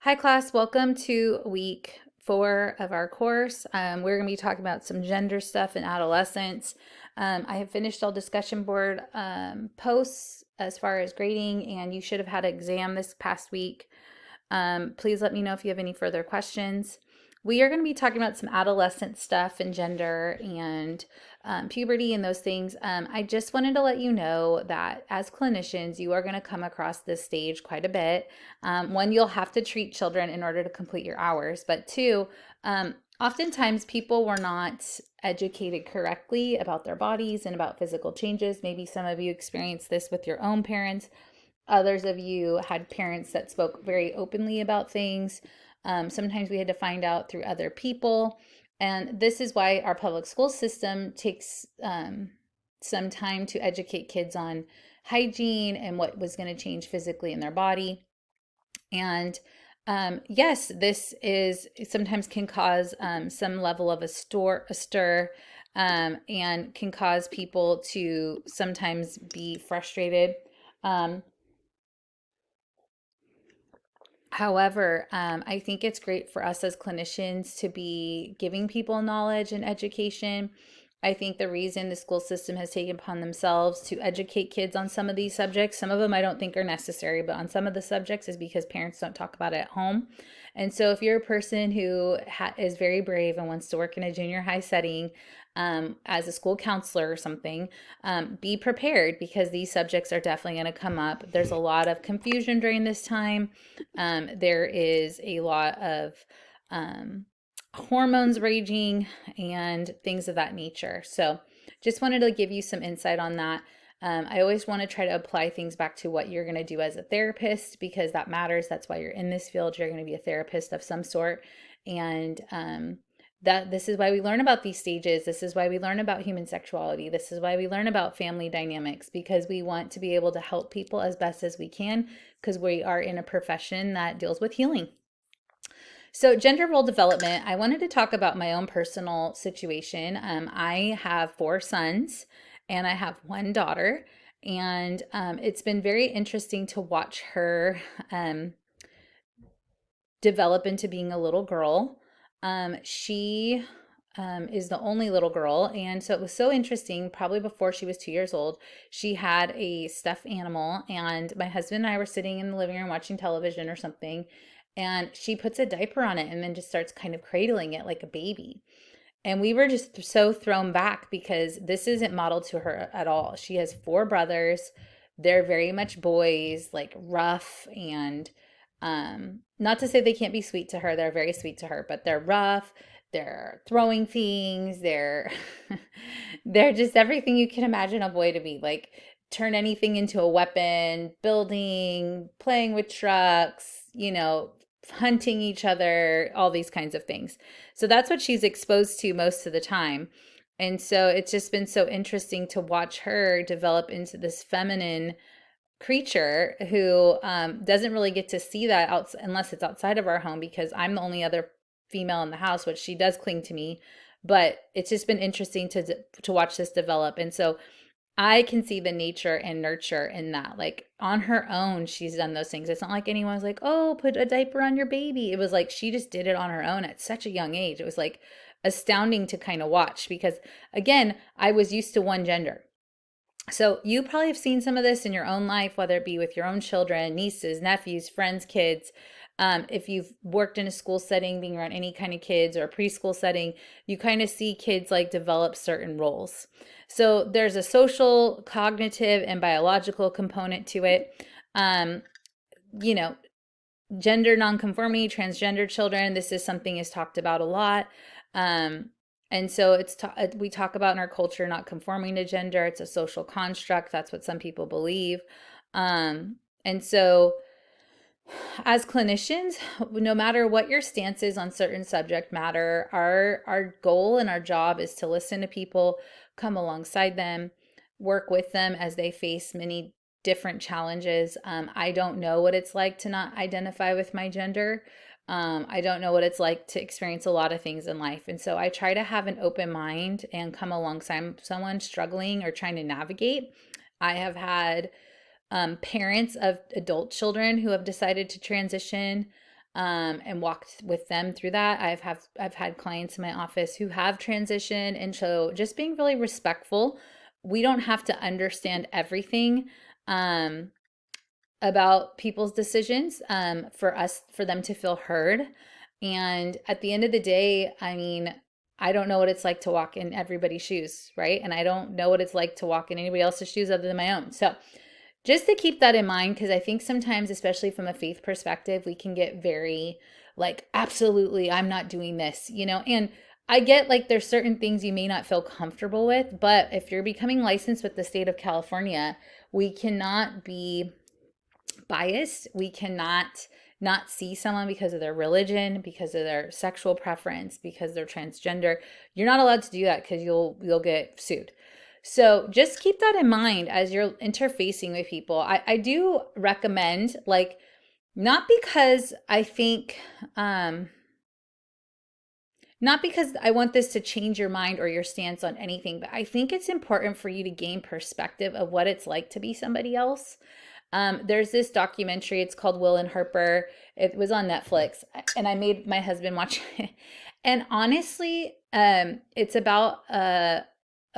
Hi, class. Welcome to week 4 of our course. We're going to be talking about some gender stuff in adolescence. I have finished all discussion board posts as far as grading, and you should have had an exam this past week. Please let me know if you have any further questions. We are going to be talking about some adolescent stuff and gender and puberty and those things. I just wanted to let you know that as clinicians, you are going to come across this stage quite a bit. One, you'll have to treat children in order to complete your hours, but two, oftentimes people were not educated correctly about their bodies and about physical changes. Maybe some of you experienced this with your own parents. Others of you had parents that spoke very openly about things. Sometimes we had to find out through other people. And this is why our public school system takes some time to educate kids on hygiene and what was going to change physically in their body. And yes, this is sometimes can cause some level of a stir, and can cause people to sometimes be frustrated. Um, However, I think it's great for us as clinicians to be giving people knowledge and education. I think the reason the school system has taken upon themselves to educate kids on some of these subjects, some of them I don't think are necessary, but on some of the subjects is because parents don't talk about it at home. And so if you're a person who is very brave and wants to work in a junior high setting, as a school counselor or something, be prepared because these subjects are definitely going to come up. There's a lot of confusion during this time. There is a lot of hormones raging and things of that nature. So just wanted to give you some insight on that. I always want to try to apply things back to what you're going to do as a therapist because that matters. That's why you're in this field. You're going to be a therapist of some sort. And that this is why we learn about these stages. This is why we learn about human sexuality. This is why we learn about family dynamics because we want to be able to help people as best as we can because we are in a profession that deals with healing. So, gender role development, I wanted to talk about my own personal situation. I have 4 sons and I have one daughter, and it's been very interesting to watch her develop into being a little girl. She is the only little girl. And so it was so interesting. Probably before she was 2 years old, she had a stuffed animal, and my husband and I were sitting in the living room watching television or something. And she puts a diaper on it and then just starts kind of cradling it like a baby. And we were just so thrown back because this isn't modeled to her at all. She has 4 brothers. They're very much boys, like rough and not to say they can't be sweet to her. They're very sweet to her, but they're rough. They're throwing things. They're they're just everything you can imagine a boy to be. Like turn anything into a weapon, building, playing with trucks, hunting each other, all these kinds of things. So that's what she's exposed to most of the time. And so it's just been so interesting to watch her develop into this feminine creature who doesn't really get to see that out unless it's outside of our home because I'm the only other female in the house, which she does cling to me. But it's just been interesting to watch this develop. And so I can see the nature and nurture in that. Like on her own, she's done those things. It's not like anyone's like, oh, put a diaper on your baby. It was like she just did it on her own at such a young age. It was like astounding to kind of watch because, again, I was used to one gender. So you probably have seen some of this in your own life, whether it be with your own children, nieces, nephews, friends, kids. If you've worked in a school setting, being around any kind of kids or a preschool setting, you kind of see kids like develop certain roles. So there's a social, cognitive, and biological component to it. Um, you know, Gender nonconformity, transgender children, this is something is talked about a lot. Um, and so we talk about in our culture not conforming to gender. It's a social construct. That's what some people believe. And so as clinicians, no matter what your stance is on certain subject matter, our goal and our job is to listen to people, come alongside them, work with them as they face many different challenges. I don't know what it's like to not identify with my gender. I don't know what it's like to experience a lot of things in life. And so I try to have an open mind and come alongside someone struggling or trying to navigate. I have had parents of adult children who have decided to transition. and walked with them through that. I've had clients in my office who have transitioned, and so just being really respectful. We don't have to understand everything um, about people's decisions for them to feel heard. And at the end of the day, I mean, I don't know what it's like to walk in everybody's shoes, right? And I don't know what it's like to walk in anybody else's shoes other than my own. So just to keep that in mind, because I think sometimes, especially from a faith perspective, we can get very like, absolutely, I'm not doing this, and I get like there's certain things you may not feel comfortable with, but if you're becoming licensed with the state of California, we cannot be biased. We cannot not see someone because of their religion, because of their sexual preference, because they're transgender. You're not allowed to do that because you'll get sued. So just keep that in mind as you're interfacing with people. I do recommend, like, not because I think not because I want this to change your mind or your stance on anything, but I think it's important for you to gain perspective of what it's like to be somebody else. There's this documentary, it's called Will and Harper. It was on Netflix, and I made my husband watch it. And honestly, it's about a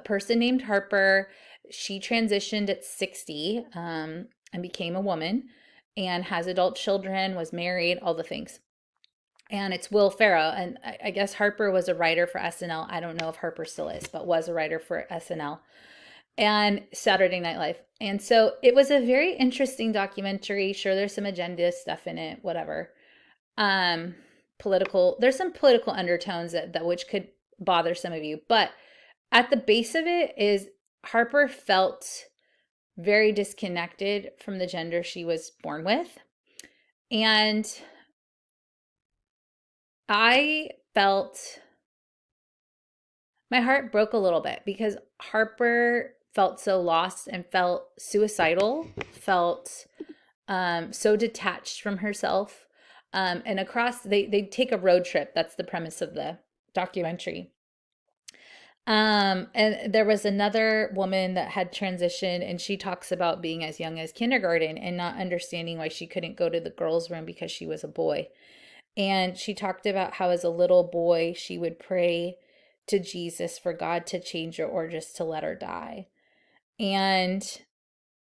person named Harper. She transitioned at 60 and became a woman and has adult children, was married, all the things. And it's Will Ferrell. And I guess Harper was a writer for SNL. I don't know if Harper still is, but was a writer for SNL and Saturday Night Live. And so it was a very interesting documentary. Sure, there's some agenda stuff in it, whatever. Um, there's some political undertones that which could bother some of you. But at the base of it is Harper felt very disconnected from the gender she was born with. And I felt my heart broke a little bit because Harper felt so lost and felt suicidal, felt so detached from herself. And across, they take a road trip. That's the premise of the documentary. And there was another woman that had transitioned, and she talks about being as young as kindergarten and not understanding why she couldn't go to the girls' room because she was a boy. And she talked about how as a little boy, she would pray to Jesus for God to change her or just to let her die. And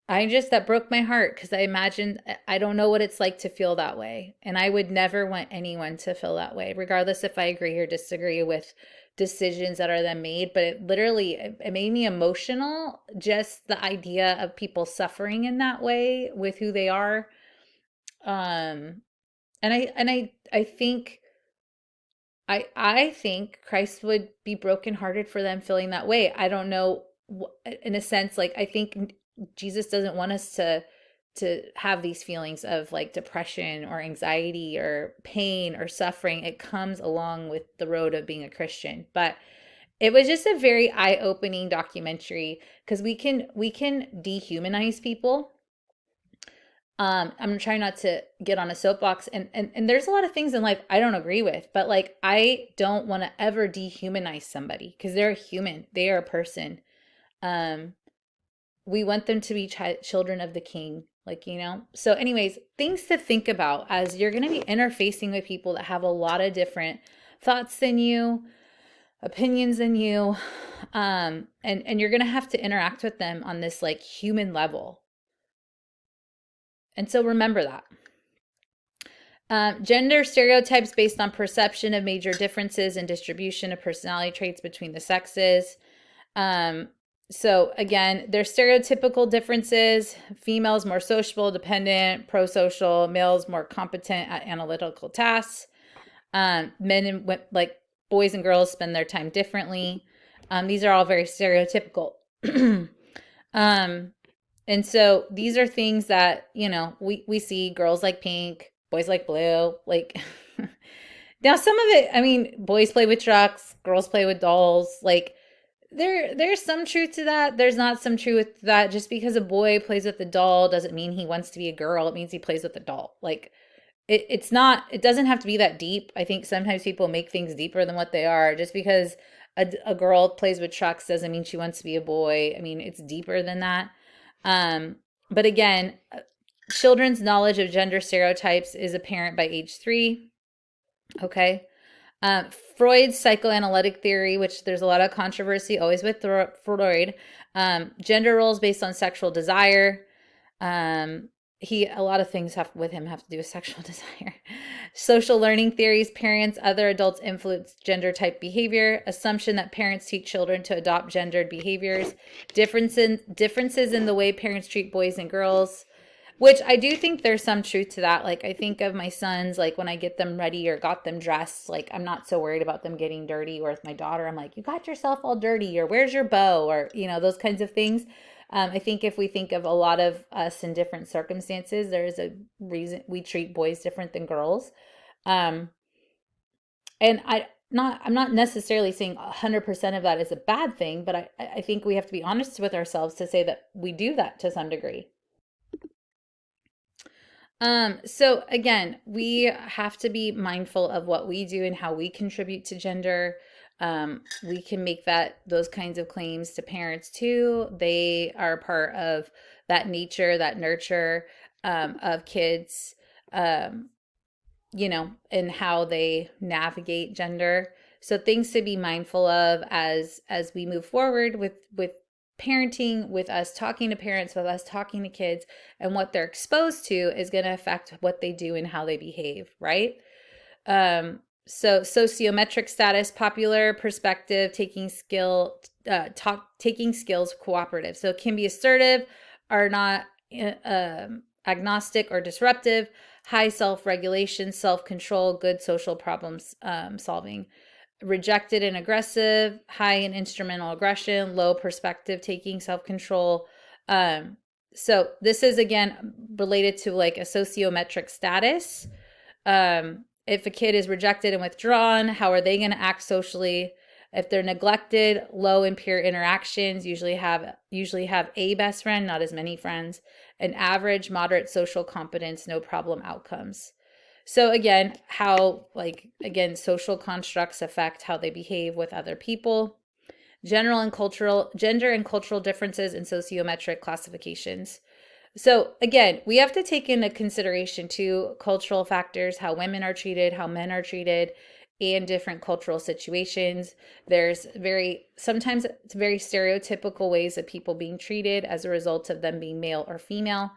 that broke my heart because I imagined, I don't know what it's like to feel that way. And I would never want anyone to feel that way, regardless if I agree or disagree with decisions that are then made. But it literally, it made me emotional, just the idea of people suffering in that way with who they are. Um, and I think I think Christ would be brokenhearted for them feeling that way. I don't know, in a sense, like I think Jesus doesn't want us to have these feelings of like depression or anxiety or pain or suffering. It comes along with the road of being a Christian. But it was just a very eye-opening documentary because we can dehumanize people. I'm trying not to get on a soapbox, and there's a lot of things in life I don't agree with, but like I don't want to ever dehumanize somebody because they're human, they are a person. um we want them to be children of the king, like, so anyways, things to think about as you're going to be interfacing with people that have a lot of different thoughts than you, opinions than you, and you're going to have to interact with them on this like human level. And so remember that. Gender stereotypes based on perception of major differences in distribution of personality traits between the sexes. So again, there's stereotypical differences. Females more sociable, dependent, pro-social. Males more competent at analytical tasks. Men and like boys and girls spend their time differently. These are all very stereotypical. And so these are things that, we see. Girls like pink, boys like blue, like now some of it, I mean, boys play with trucks, girls play with dolls. Like there's some truth to that. There's not some truth to that. Just because a boy plays with a doll doesn't mean he wants to be a girl. It means he plays with a doll. Like it's not, it doesn't have to be that deep. I think sometimes people make things deeper than what they are. Just because a girl plays with trucks doesn't mean she wants to be a boy. I mean, it's deeper than that. But again, Children's knowledge of gender stereotypes is apparent by age 3. Okay. Freud's psychoanalytic theory, which there's a lot of controversy always with Freud, gender roles based on sexual desire. Um, a lot of things with him have to do with sexual desire. Social learning theories, parents, other adults influence gender type behavior. Assumption that parents teach children to adopt gendered behaviors. Differences in the way parents treat boys and girls. Which I do think there's some truth to that. Like, I think of my sons, like when I get them ready or got them dressed, like I'm not so worried about them getting dirty. Or with my daughter, I'm like, you got yourself all dirty, or where's your bow, or, those kinds of things. I think if we think of a lot of us in different circumstances, there is a reason we treat boys different than girls. Um, and I'm not necessarily saying 100% of that is a bad thing, but I think we have to be honest with ourselves to say that we do that to some degree. So again, we have to be mindful of what we do and how we contribute to gender. We can make those kinds of claims to parents too. They are part of that nature, that nurture, of kids, um, and how they navigate gender. So things to be mindful of as we move forward with parenting, with us talking to parents, with us talking to kids, and what they're exposed to is going to affect what they do and how they behave, right? So sociometric status, popular perspective, taking skills cooperative. So it can be assertive, or not, agnostic or disruptive, high self-regulation, self-control, good social problems solving. Rejected and aggressive, high in instrumental aggression, low perspective taking, self-control. So this is again related to like a sociometric status. If a kid is rejected and withdrawn, how are they going to act socially? If they're neglected, low in peer interactions, usually have a best friend, not as many friends. An average, moderate social competence, no problem outcomes. So again, social constructs affect how they behave with other people. Gender and cultural differences in sociometric classifications. So again, we have to take into consideration too cultural factors, how women are treated, how men are treated, and different cultural situations. There's sometimes it's very stereotypical ways of people being treated as a result of them being male or female.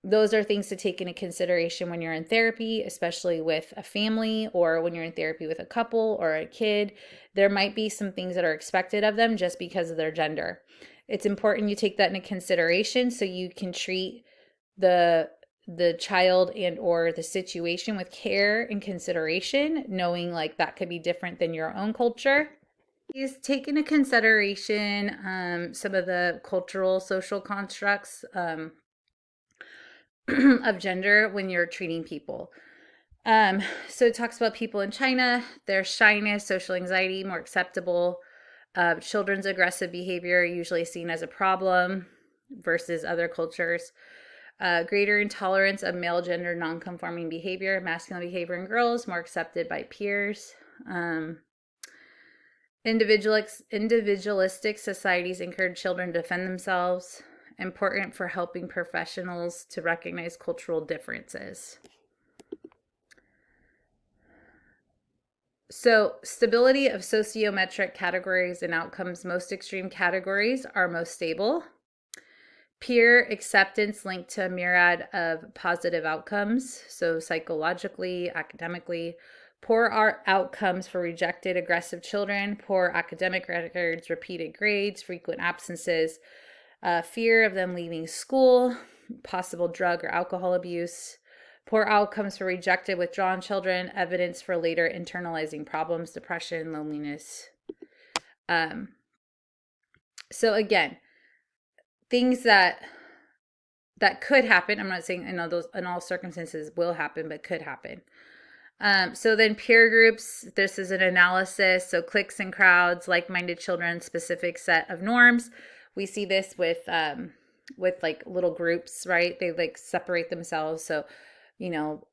Those are things to take into consideration when you're in therapy, especially with a family, or when you're in therapy with a couple or a kid. There might be some things that are expected of them just because of their gender. It's important you take that into consideration so you can treat the child and or the situation with care and consideration, knowing like that could be different than your own culture. Please take into consideration some of the cultural social constructs of gender when you're treating people. So it talks about people in China, their shyness, social anxiety, more acceptable. Children's aggressive behavior usually seen as a problem versus other cultures. Greater intolerance of male gender nonconforming behavior, masculine behavior in girls, more accepted by peers. Individualistic societies encourage children to defend themselves. Important for helping professionals to recognize cultural differences. So, stability of sociometric categories and outcomes. Most extreme categories are most stable. Peer acceptance linked to a myriad of positive outcomes. So, psychologically, academically. Poor outcomes for rejected, aggressive children. Poor academic records, repeated grades, frequent absences. Fear of them leaving school. Possible drug or alcohol abuse. Poor outcomes for rejected, withdrawn children, evidence for later internalizing problems, depression, loneliness. So again, things that could happen. I'm not saying in all circumstances will happen, but could happen. So then peer groups, this is an analysis. So cliques and crowds, like-minded children, specific set of norms. We see this with like little groups, right? They like separate themselves. So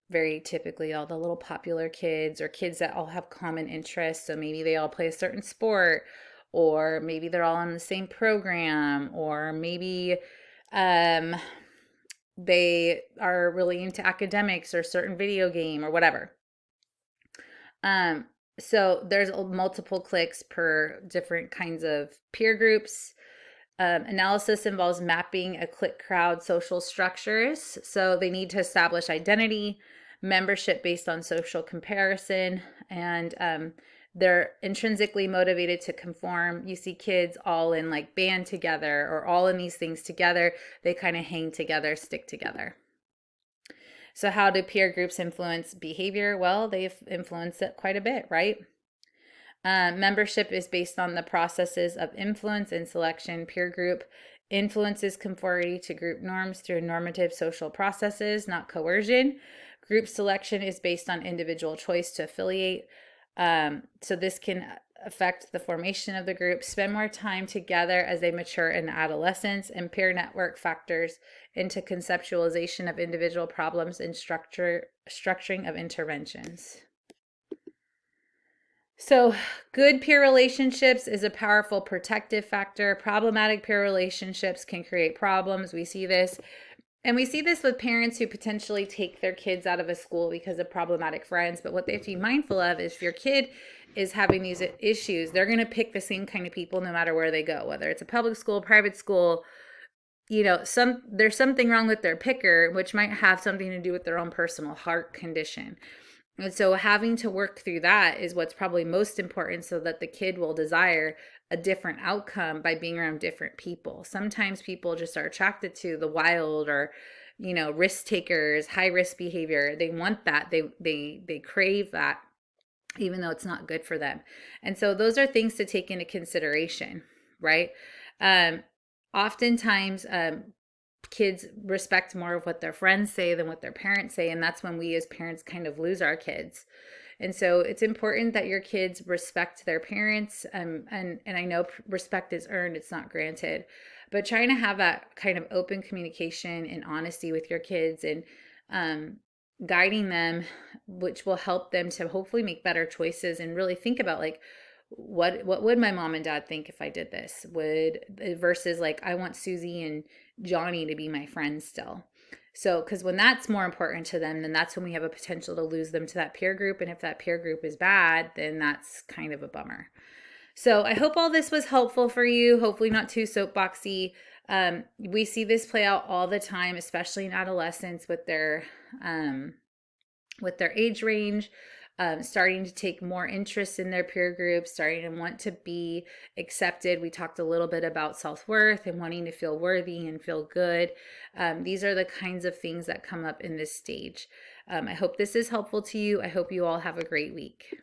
very typically all the little popular kids or kids that all have common interests. So maybe they all play a certain sport, or maybe they're all on the same program, or maybe they are really into academics or certain video game or whatever. Um, so there's multiple cliques per different kinds of peer groups. Analysis involves mapping a clique crowd social structures. So they need to establish identity, membership based on social comparison, and they're intrinsically motivated to conform. You see kids all in like band together or all in these things together. They kind of hang together, stick together. So, how do peer groups influence behavior? Well, they've influenced it quite a bit, right? Membership is based on the processes of influence and selection. Peer group influences conformity to group norms through normative social processes, not coercion. Group selection is based on individual choice to affiliate. So this can affect the formation of the group. Spend more time together as they mature in adolescence, and peer network factors into conceptualization of individual problems and structuring of interventions. So, good peer relationships is a powerful protective factor. Problematic peer relationships can create problems. We see this. And we see this with parents who potentially take their kids out of a school because of problematic friends. But what they have to be mindful of is if your kid is having these issues, they're going to pick the same kind of people no matter where they go, whether it's a public school, private school. There's something wrong with their picker, which might have something to do with their own personal heart condition. And so having to work through that is what's probably most important so that the kid will desire a different outcome by being around different people. Sometimes people just are attracted to the wild or, risk takers, high risk behavior. They want that. They crave that even though it's not good for them. And so those are things to take into consideration, right? Oftentimes kids respect more of what their friends say than what their parents say, and that's when we as parents kind of lose our kids. And so it's important that your kids respect their parents, and I know respect is earned, it's not granted, but trying to have that kind of open communication and honesty with your kids, and guiding them, which will help them to hopefully make better choices and really think about like, what would my mom and dad think if I did this? Versus like, I want Susie and Johnny to be my friends still. So, because when that's more important to them, then that's when we have a potential to lose them to that peer group. And if that peer group is bad, then that's kind of a bummer. So I hope all this was helpful for you. Hopefully not too soapboxy. We see this play out all the time, especially in adolescents with their age range. Starting to take more interest in their peer groups, starting to want to be accepted. We talked a little bit about self-worth and wanting to feel worthy and feel good. These are the kinds of things that come up in this stage. I hope this is helpful to you. I hope you all have a great week.